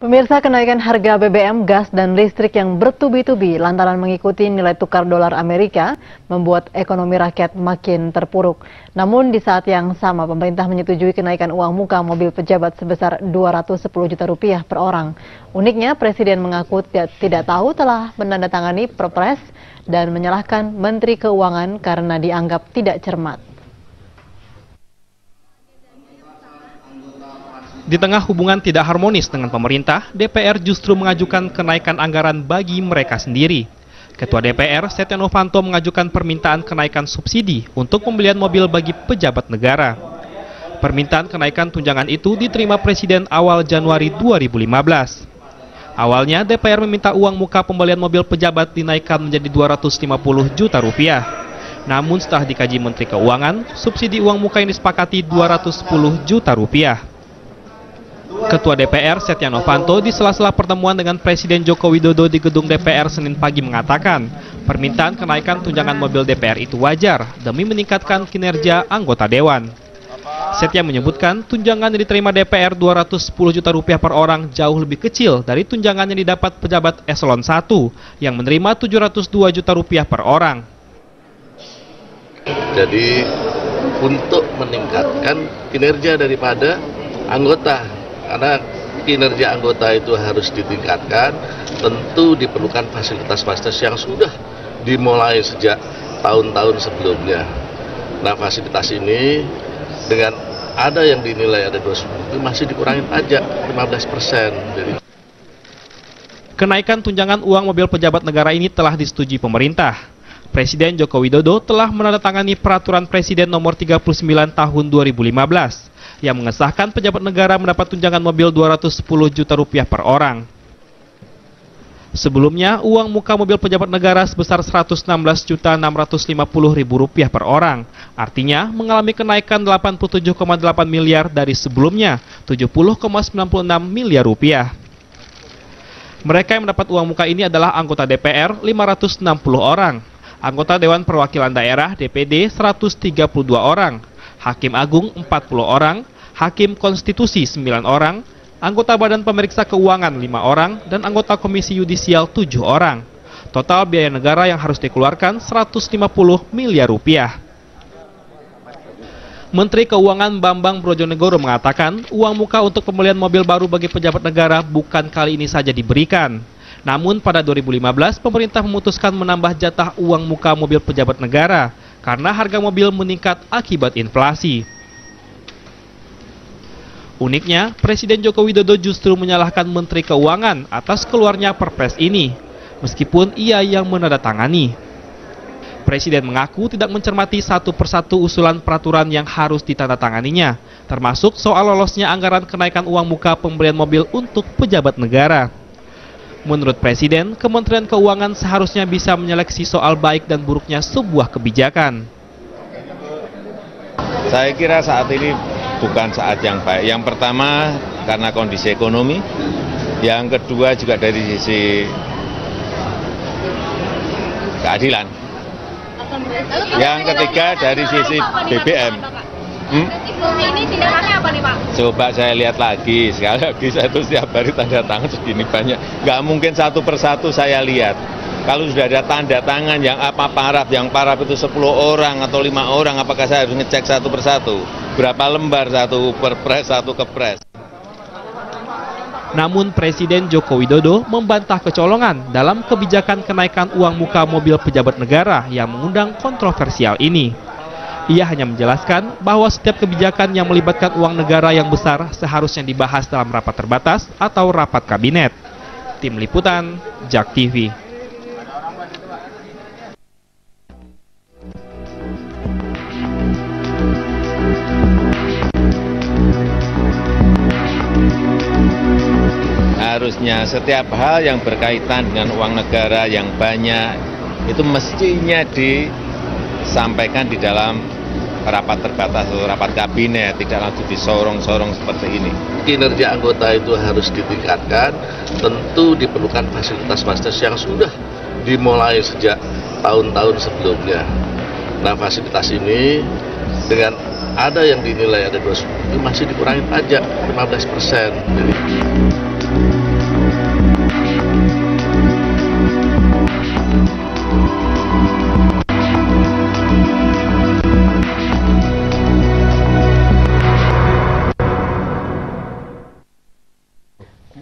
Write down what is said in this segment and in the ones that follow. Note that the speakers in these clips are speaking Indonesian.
Pemirsa, kenaikan harga BBM, gas, dan listrik yang bertubi-tubi lantaran mengikuti nilai tukar dolar Amerika membuat ekonomi rakyat makin terpuruk. Namun di saat yang sama pemerintah menyetujui kenaikan uang muka mobil pejabat sebesar 210 juta rupiah per orang. Uniknya Presiden mengaku tidak tahu telah menandatangani Perpres dan menyalahkan Menteri Keuangan karena dianggap tidak cermat. Di tengah hubungan tidak harmonis dengan pemerintah, DPR justru mengajukan kenaikan anggaran bagi mereka sendiri. Ketua DPR, Setia Novanto, mengajukan permintaan kenaikan subsidi untuk pembelian mobil bagi pejabat negara. Permintaan kenaikan tunjangan itu diterima Presiden awal Januari 2015. Awalnya, DPR meminta uang muka pembelian mobil pejabat dinaikkan menjadi 250 juta rupiah. Namun setelah dikaji Menteri Keuangan, subsidi uang muka yang disepakati 210 juta rupiah. Ketua DPR Setia Novanto di sela-sela pertemuan dengan Presiden Joko Widodo di gedung DPR Senin pagi mengatakan, permintaan kenaikan tunjangan mobil DPR itu wajar demi meningkatkan kinerja anggota dewan. Setia menyebutkan tunjangan yang diterima DPR 210 juta rupiah per orang jauh lebih kecil dari tunjangan yang didapat pejabat eselon 1 yang menerima 702 juta rupiah per orang. Jadi untuk meningkatkan kinerja daripada anggota, karena kinerja anggota itu harus ditingkatkan, tentu diperlukan fasilitas-fasilitas yang sudah dimulai sejak tahun-tahun sebelumnya. Nah, fasilitas ini dengan ada yang dinilai ada 20 masih dikurangi pajak 15%. Jadi kenaikan tunjangan uang mobil pejabat negara ini telah disetujui pemerintah. Presiden Joko Widodo telah menandatangani Peraturan Presiden Nomor 39 Tahun 2015 yang mengesahkan pejabat negara mendapat tunjangan mobil 210 juta rupiah per orang. Sebelumnya, uang muka mobil pejabat negara sebesar 116.650.000 rupiah per orang, artinya mengalami kenaikan 87,8 miliar dari sebelumnya 70,96 miliar rupiah. Mereka yang mendapat uang muka ini adalah anggota DPR 560 orang, anggota Dewan Perwakilan Daerah DPD 132 orang, Hakim Agung 40 orang, Hakim Konstitusi 9 orang, anggota Badan Pemeriksa Keuangan 5 orang, dan anggota Komisi Yudisial 7 orang. Total biaya negara yang harus dikeluarkan 150 miliar rupiah. Menteri Keuangan Bambang Brojonegoro mengatakan uang muka untuk pembelian mobil baru bagi pejabat negara bukan kali ini saja diberikan. Namun pada 2015 pemerintah memutuskan menambah jatah uang muka mobil pejabat negara karena harga mobil meningkat akibat inflasi. Uniknya, Presiden Joko Widodo justru menyalahkan Menteri Keuangan atas keluarnya Perpres ini, meskipun ia yang menandatangani. Presiden mengaku tidak mencermati satu persatu usulan peraturan yang harus ditandatanganinya, termasuk soal lolosnya anggaran kenaikan uang muka pembelian mobil untuk pejabat negara. Menurut Presiden, Kementerian Keuangan seharusnya bisa menyeleksi soal baik dan buruknya sebuah kebijakan. Saya kira saat ini bukan saat yang baik. Yang pertama karena kondisi ekonomi, yang kedua juga dari sisi keadilan, yang ketiga dari sisi BBM. Ini tindakannya apa nih Pak? Coba saya lihat lagi, sekali lagi saya tuh setiap hari tanda tangan segini banyak. Nggak mungkin satu persatu saya lihat. Kalau sudah ada tanda tangan yang yang paraf itu 10 orang atau 5 orang, apakah saya harus ngecek satu persatu? Berapa lembar satu perpres, satu kepres? Namun Presiden Joko Widodo membantah kecolongan dalam kebijakan kenaikan uang muka mobil pejabat negara yang mengundang kontroversial ini. Ia hanya menjelaskan bahwa setiap kebijakan yang melibatkan uang negara yang besar seharusnya dibahas dalam rapat terbatas atau rapat kabinet. Tim Liputan, JAK TV. Harusnya setiap hal yang berkaitan dengan uang negara yang banyak itu mestinya disampaikan di dalam rapat terbatas atau rapat kabinet, tidak langsung disorong-sorong seperti ini. kinerja anggota itu harus ditingkatkan, tentu diperlukan fasilitas-fasilitas yang sudah dimulai sejak tahun-tahun sebelumnya. Nah, fasilitas ini dengan ada yang dinilai ada 20 masih dikurangi pajak 15%. Jadi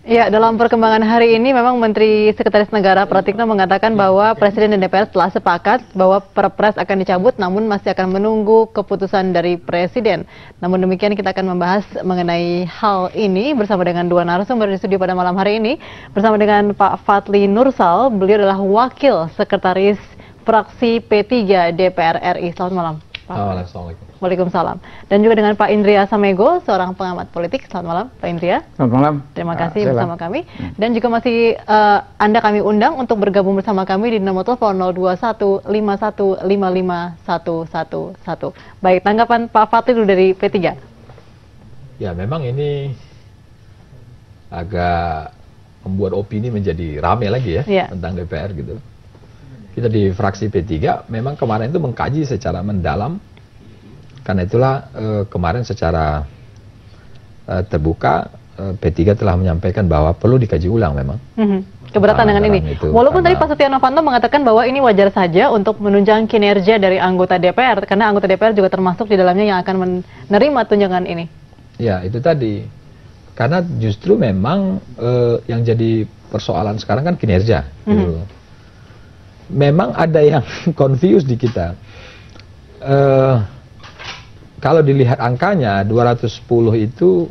Ya, dalam perkembangan hari ini memang Menteri Sekretaris Negara Pratikno mengatakan bahwa Presiden dan DPR telah sepakat bahwa Perpres akan dicabut, namun masih akan menunggu keputusan dari Presiden. Namun demikian kita akan membahas mengenai hal ini bersama dengan dua narasumber di studio pada malam hari ini. Bersama dengan Pak Fadli Nursal, beliau adalah Wakil Sekretaris Fraksi P3 DPR RI. Selamat malam, Pak. Assalamualaikum. Waalaikumsalam. Dan juga dengan Pak Indria Samego, seorang pengamat politik. Selamat malam, Pak Indria. Selamat malam. Terima kasih bersama kami. Dan juga masih Anda kami undang untuk bergabung bersama kami di nomor telepon 02151551111. Baik, tanggapan Pak Fadli dulu dari P3. Ya, memang ini agak membuat opini menjadi ramai lagi ya, tentang DPR gitu. Kita di fraksi P3 memang kemarin itu mengkaji secara mendalam. Karena itulah kemarin secara terbuka P3 telah menyampaikan bahwa perlu dikaji ulang memang. Keberatan dengan ini. Walaupun tadi Pak Setia Novanto mengatakan bahwa ini wajar saja untuk menunjang kinerja dari anggota DPR, karena anggota DPR juga termasuk di dalamnya yang akan menerima tunjangan ini. Ya, itu tadi. Karena justru memang yang jadi persoalan sekarang kan kinerja. Gitu. Memang ada yang confused di kita. Kalau dilihat angkanya 210 itu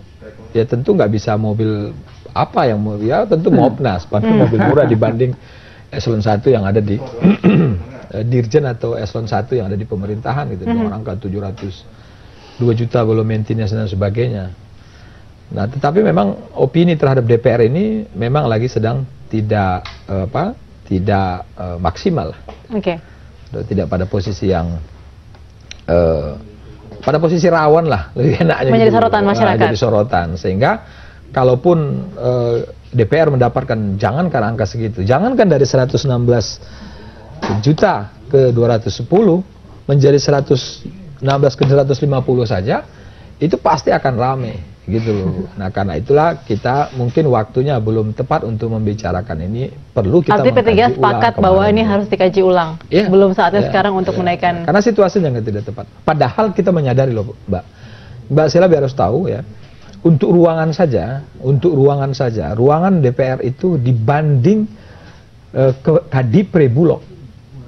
ya tentu nggak bisa mobil apa yang ya tentu Mopnas, mobil murah dibanding eselon 1 yang ada di Dirjen atau eselon 1 yang ada di pemerintahan gitu. Dengan angka 2 juta belum maintenance dan sebagainya. Nah, tetapi memang opini terhadap DPR ini memang lagi sedang tidak maksimal. Tidak pada posisi yang pada posisi rawan lah, lebih enaknya menjadi gitu, sorotan masyarakat. Jadi sorotan, sehingga kalaupun DPR mendapatkan jangankan angka segitu, jangankan dari 116 juta ke 210 menjadi 116 ke 150 saja, itu pasti akan rame gitu loh. Nah, karena itulah kita mungkin waktunya belum tepat untuk membicarakan ini, perlu kita mengkaji ulang. P3 sepakat bahwa ini harus dikaji ulang. Belum saatnya sekarang untuk menaikkan. Karena situasinya yang tidak tepat. Padahal kita menyadari loh, Mbak Sheila harus tahu ya, untuk ruangan saja, ruangan DPR itu dibanding Kadipre Bulog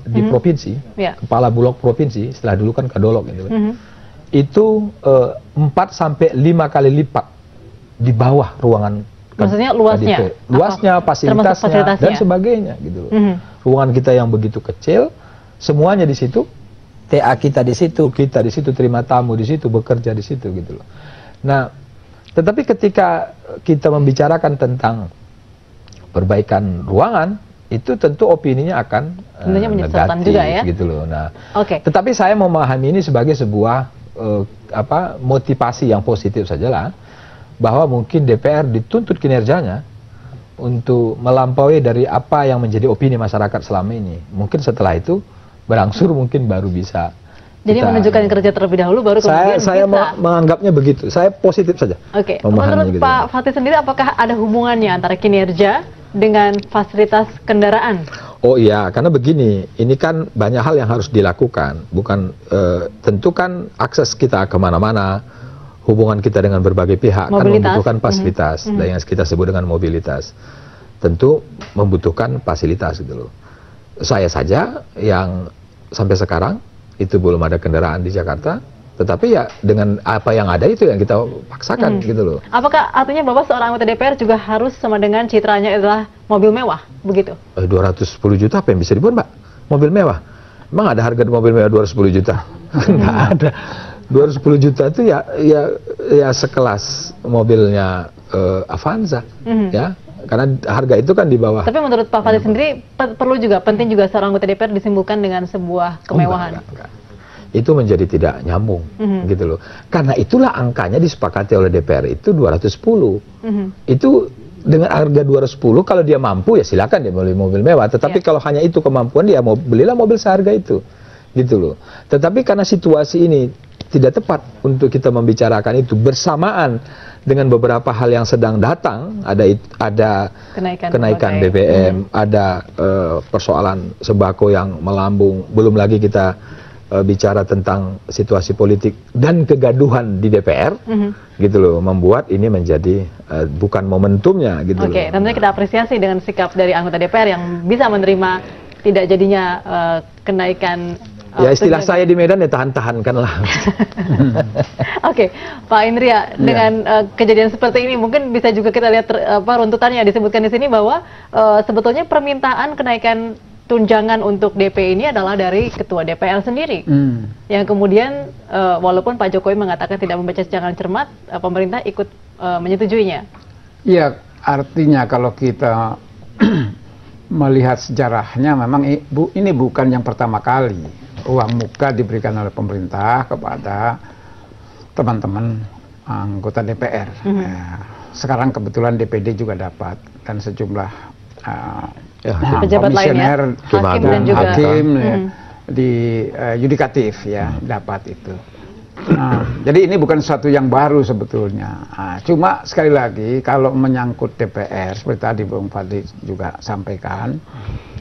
di provinsi, kepala bulog provinsi, setelah dulu kan Kadolog gitu. Itu 4 sampai 5 kali lipat di bawah ruangan. Maksudnya luasnya? Luasnya, fasilitasnya, dan sebagainya gitu loh. Ruangan kita yang begitu kecil, semuanya di situ, TA kita di situ, terima tamu di situ, bekerja di situ gitu loh. Nah, tetapi ketika kita membicarakan tentang perbaikan ruangan, itu tentu opininya akan negatif juga, ya? Gitu loh. Nah, tetapi saya memahami ini sebagai sebuah motivasi yang positif sajalah, bahwa mungkin DPR dituntut kinerjanya untuk melampaui dari apa yang menjadi opini masyarakat selama ini. Mungkin setelah itu berangsur mungkin baru bisa. Jadi menunjukkan kerja terlebih dahulu baru kemudian saya menganggapnya begitu. Saya positif saja. Menurut gitu. Pak Fadli sendiri, apakah ada hubungannya antara kinerja dengan fasilitas kendaraan? Oh iya, karena begini, ini kan banyak hal yang harus dilakukan. Bukan tentu kan akses kita kemana-mana, hubungan kita dengan berbagai pihak kan membutuhkan fasilitas, dan yang kita sebut dengan mobilitas. Tentu membutuhkan fasilitas gitu loh. Saya saja yang sampai sekarang itu belum ada kendaraan di Jakarta, tetapi ya dengan apa yang ada itu yang kita paksakan gitu loh. Apakah artinya Bapak seorang anggota DPR juga harus sama dengan citranya adalah mobil mewah, begitu? 210 juta apa yang bisa dibuat, Mbak? Mobil mewah? Emang ada harga mobil mewah 210 juta? Nggak ada. 210 juta itu ya sekelas mobilnya Avanza, ya. Karena harga itu kan di bawah. Tapi menurut Pak Fadli sendiri penting juga seorang anggota DPR disimpulkan dengan sebuah kemewahan. Enggak. Itu menjadi tidak nyambung gitu loh. Karena itulah angkanya disepakati oleh DPR itu 210. Itu dengan harga 210, kalau dia mampu ya silakan dia beli mobil mewah. Tetapi kalau hanya itu kemampuan dia, belilah mobil seharga itu, gitu loh. Tetapi karena situasi ini tidak tepat untuk kita membicarakan itu bersamaan dengan beberapa hal yang sedang datang, ada kenaikan BBM, ada persoalan sembako yang melambung, belum lagi kita bicara tentang situasi politik dan kegaduhan di DPR, gitu loh, membuat ini menjadi bukan momentumnya, gitu. Oke, tentunya kita apresiasi dengan sikap dari anggota DPR yang bisa menerima tidak jadinya kenaikan. Ya istilah saya di Medan ya tahan-tahankanlah. Oke, Pak Indria, dengan kejadian seperti ini mungkin bisa juga kita lihat runtutannya disebutkan di sini bahwa sebetulnya permintaan kenaikan tunjangan untuk DP ini adalah dari Ketua DPR sendiri, yang kemudian walaupun Pak Jokowi mengatakan tidak membaca secara cermat, pemerintah ikut menyetujuinya. Iya, artinya kalau kita melihat sejarahnya, memang ini bukan yang pertama kali uang muka diberikan oleh pemerintah kepada teman-teman anggota DPR. Sekarang kebetulan DPD juga dapat, dan sejumlah pejabat komisioner, hakim dan juga hakim di yudikatif ya dapat itu. Jadi ini bukan sesuatu yang baru sebetulnya. Cuma sekali lagi kalau menyangkut DPR seperti tadi Bung Fadli juga sampaikan,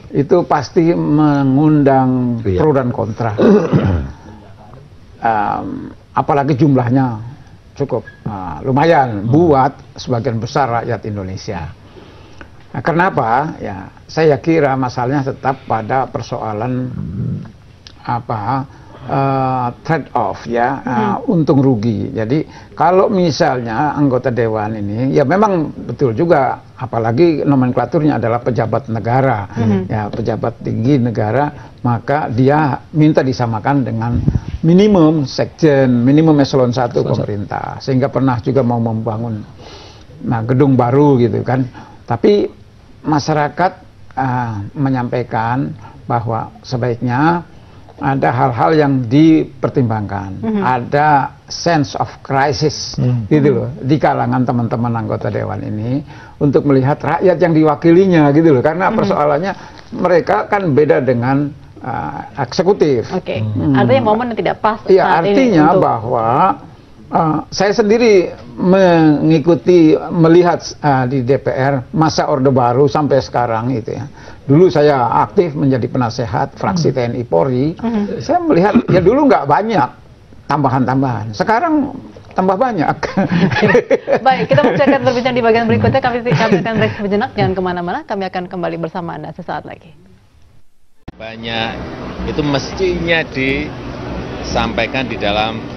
itu pasti mengundang pro dan kontra. Apalagi jumlahnya cukup lumayan buat sebagian besar rakyat Indonesia. Nah, kenapa? Ya, saya kira masalahnya tetap pada persoalan trade off ya, untung rugi. Jadi kalau misalnya anggota dewan ini, ya memang betul juga, apalagi nomenklaturnya adalah pejabat negara, ya pejabat tinggi negara, maka dia minta disamakan dengan minimum sekjen, minimum eselon 1 pemerintah, sehingga pernah juga mau membangun gedung baru gitu kan. Tapi masyarakat menyampaikan bahwa sebaiknya ada hal-hal yang dipertimbangkan, ada sense of crisis gitu loh di kalangan teman-teman anggota dewan ini untuk melihat rakyat yang diwakilinya gitu loh, karena persoalannya mereka kan beda dengan eksekutif. Oke, artinya momen yang tidak pas. Iya, artinya bahwa saya sendiri melihat di DPR masa Orde Baru sampai sekarang itu ya. Dulu saya aktif menjadi penasehat fraksi TNI Polri. Saya melihat ya dulu nggak banyak tambahan-tambahan. Sekarang tambah banyak. Baik, kita akan berbincang di bagian berikutnya. Kami akan break sejenak. Jangan kemana-mana. Kami akan kembali bersama Anda sesaat lagi. Banyak itu mestinya disampaikan di dalam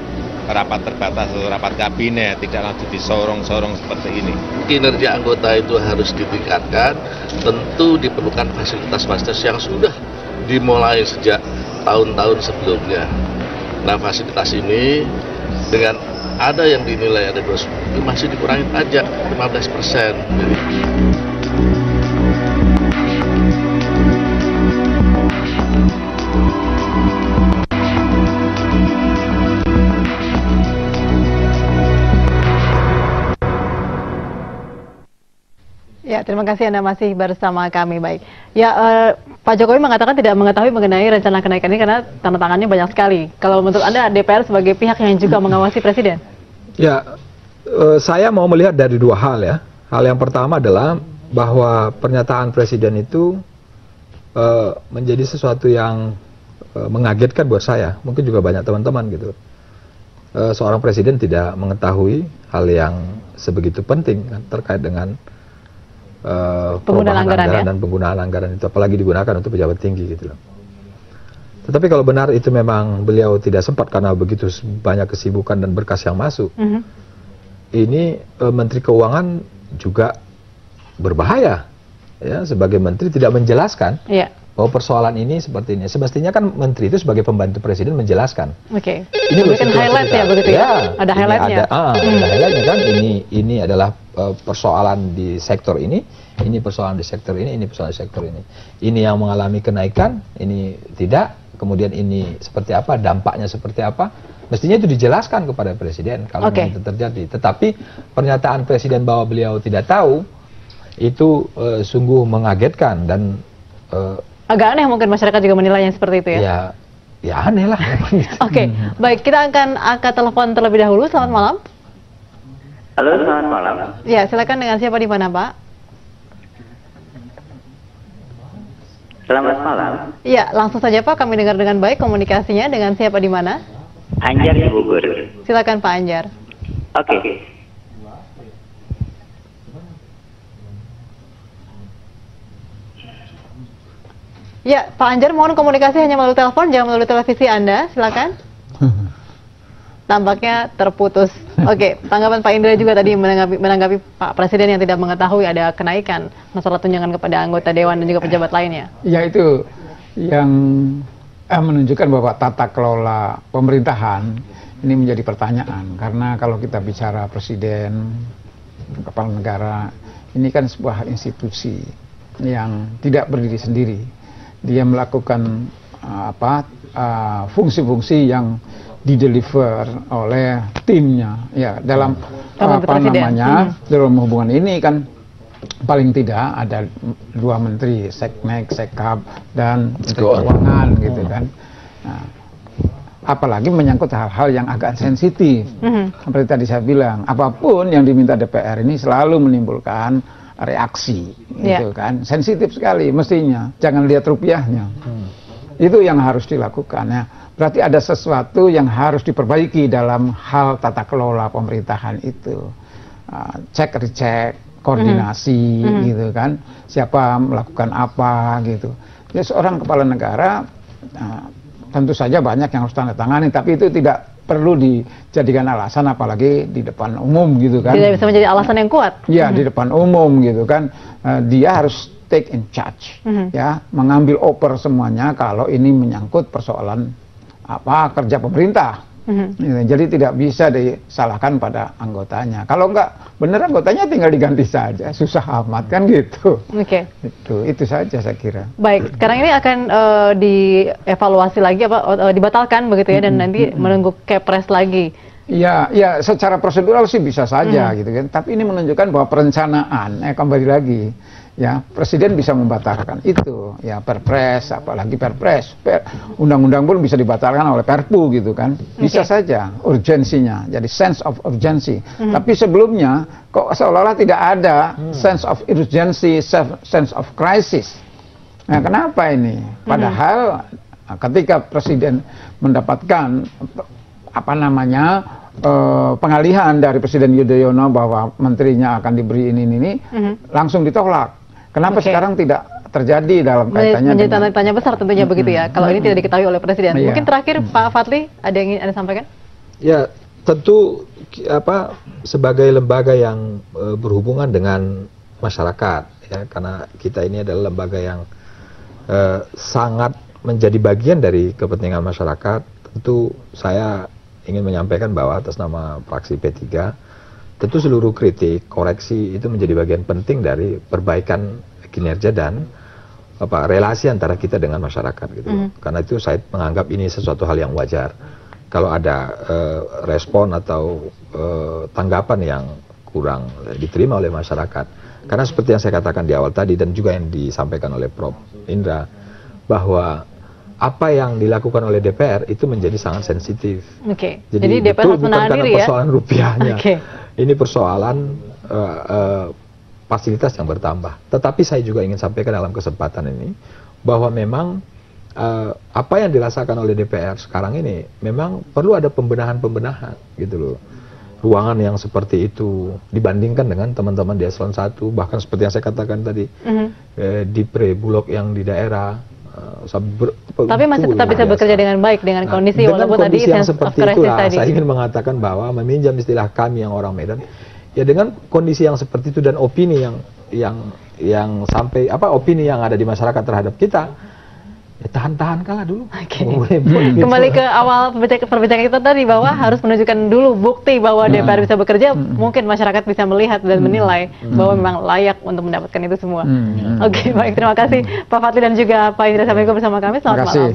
rapat terbatas atau rapat kabinet, tidak langsung disorong-sorong seperti ini. Kinerja anggota itu harus ditingkatkan, tentu diperlukan fasilitas-fasilitas yang sudah dimulai sejak tahun-tahun sebelumnya. Nah, fasilitas ini dengan ada yang dinilai ada 20, masih dikurangi pajak 15%. Ya, terima kasih Anda masih bersama kami. Baik. Ya, Pak Jokowi mengatakan tidak mengetahui mengenai rencana kenaikan ini karena tanda tangannya banyak sekali. Kalau menurut Anda, DPR sebagai pihak yang juga mengawasi Presiden? Ya, saya mau melihat dari dua hal ya. Hal yang pertama adalah bahwa pernyataan Presiden itu menjadi sesuatu yang mengagetkan buat saya. Mungkin juga banyak teman-teman gitu. Seorang Presiden tidak mengetahui hal yang sebegitu penting kan, terkait dengan penggunaan anggaran dan penggunaan anggaran itu, apalagi digunakan untuk pejabat tinggi gitu loh. Tetapi kalau benar itu memang beliau tidak sempat karena begitu banyak kesibukan dan berkas yang masuk, ini Menteri Keuangan juga berbahaya ya, sebagai menteri tidak menjelaskan bahwa persoalan ini seperti ini. Semestinya kan menteri itu sebagai pembantu presiden menjelaskan. Oke. Ini bukan highlight ya begitu ya? Ada highlightnya. Ada highlightnya kan. Ini adalah persoalan di sektor ini persoalan di sektor ini persoalan di sektor ini. Ini yang mengalami kenaikan, ini tidak. Kemudian ini seperti apa, dampaknya seperti apa. Mestinya itu dijelaskan kepada presiden kalau itu terjadi. Tetapi pernyataan presiden bahwa beliau tidak tahu itu sungguh mengagetkan dan agak aneh mungkin masyarakat juga menilai yang seperti itu ya? Ya aneh lah. Oke, baik, kita akan angkat telepon terlebih dahulu. Selamat malam. Halo, selamat malam. Ya, silakan, dengan siapa di mana, Pak? Selamat malam. Iya, langsung saja Pak, kami dengar dengan baik komunikasinya. Dengan siapa di mana? Anjar di Bogor. Silakan Pak Anjar. Oke. Ya, Pak Anjar, mohon komunikasi hanya melalui telepon, jangan melalui televisi Anda. Silakan. Tampaknya terputus. Oke, tanggapan Pak Indra juga tadi menanggapi Pak Presiden yang tidak mengetahui ada kenaikan masalah tunjangan kepada anggota Dewan dan juga pejabat lainnya. Ya, itu yang menunjukkan bahwa tata kelola pemerintahan ini menjadi pertanyaan. Karena kalau kita bicara Presiden, kepala negara, ini kan sebuah institusi yang tidak berdiri sendiri. Dia melakukan fungsi-fungsi yang dideliver oleh timnya, ya, dalam dalam hubungan ini kan paling tidak ada 2 menteri, Seknek, Sekap, dan Keuangan gitu kan. Nah, apalagi menyangkut hal-hal yang agak sensitif. Seperti tadi saya bilang, apapun yang diminta DPR ini selalu menimbulkan reaksi, gitu kan. Sensitif sekali mestinya, jangan lihat rupiahnya. Itu yang harus dilakukan ya. Berarti ada sesuatu yang harus diperbaiki dalam hal tata kelola pemerintahan itu. Cek recek, koordinasi gitu kan. Siapa melakukan apa gitu. Ya, seorang kepala negara tentu saja banyak yang harus tanda tangani, tapi itu tidak perlu dijadikan alasan, apalagi di depan umum gitu kan. Tidak bisa menjadi alasan yang kuat. Ya, di depan umum gitu kan. Dia harus take in charge, ya, mengambil oper semuanya kalau ini menyangkut persoalan kerja pemerintah. Jadi tidak bisa disalahkan pada anggotanya. Kalau enggak benar anggotanya tinggal diganti saja, susah amat kan gitu. Oke. Itu saja saya kira. Baik, sekarang ini akan dievaluasi lagi dibatalkan begitu ya, dan nanti menunggu Kepres lagi. Ya, secara prosedural sih bisa saja gitu kan. Tapi ini menunjukkan bahwa perencanaan kembali lagi. Ya, Presiden bisa membatalkan itu, ya, Perpres, apalagi Perpres, undang-undang pun bisa dibatalkan oleh Perpu gitu kan, bisa saja urgensinya, jadi sense of urgency. Tapi sebelumnya kok seolah-olah tidak ada sense of urgency, sense of crisis. Nah, kenapa ini? Padahal ketika Presiden mendapatkan pengalihan dari Presiden Yudhoyono bahwa menterinya akan diberi ini, langsung ditolak. Kenapa sekarang tidak terjadi dalam kaitannya menjadi tanda tanya besar tentunya begitu ya, kalau ini tidak diketahui oleh Presiden. Mungkin terakhir Pak Fadli, ada yang ingin Anda sampaikan? Ya, tentu sebagai lembaga yang berhubungan dengan masyarakat, ya, karena kita ini adalah lembaga yang sangat menjadi bagian dari kepentingan masyarakat. Tentu saya ingin menyampaikan bahwa atas nama fraksi P3, tentu seluruh kritik, koreksi itu menjadi bagian penting dari perbaikan kinerja dan relasi antara kita dengan masyarakat gitu. Karena itu saya menganggap ini sesuatu hal yang wajar. Kalau ada respon atau tanggapan yang kurang diterima oleh masyarakat. Karena seperti yang saya katakan di awal tadi dan juga yang disampaikan oleh Prof. Indra, bahwa apa yang dilakukan oleh DPR itu menjadi sangat sensitif. Jadi DPR harus menahan diri ya? Persoalan rupiahnya. Ini persoalan fasilitas yang bertambah. Tetapi saya juga ingin sampaikan dalam kesempatan ini bahwa memang apa yang dirasakan oleh DPR sekarang ini memang perlu ada pembenahan gitu loh. Ruangan yang seperti itu dibandingkan dengan teman-teman di eselon 1, bahkan seperti yang saya katakan tadi di pre-bulog yang di daerah. Tapi masih tetap bisa bekerja dengan baik dengan kondisi walaupun tadi yang seperti itulah saya ingin mengatakan bahwa meminjam istilah kami yang orang Medan, ya dengan kondisi yang seperti itu dan opini yang sampai opini yang ada di masyarakat terhadap kita, ya tahan-tahan kalah dulu. Kembali ke awal perbincangan kita tadi bahwa harus menunjukkan dulu bukti bahwa DPR bisa bekerja, mungkin masyarakat bisa melihat dan menilai bahwa memang layak untuk mendapatkan itu semua. Baik, terima kasih Pak Fadli dan juga Pak Indra Samego bersama kami. Selamat malam.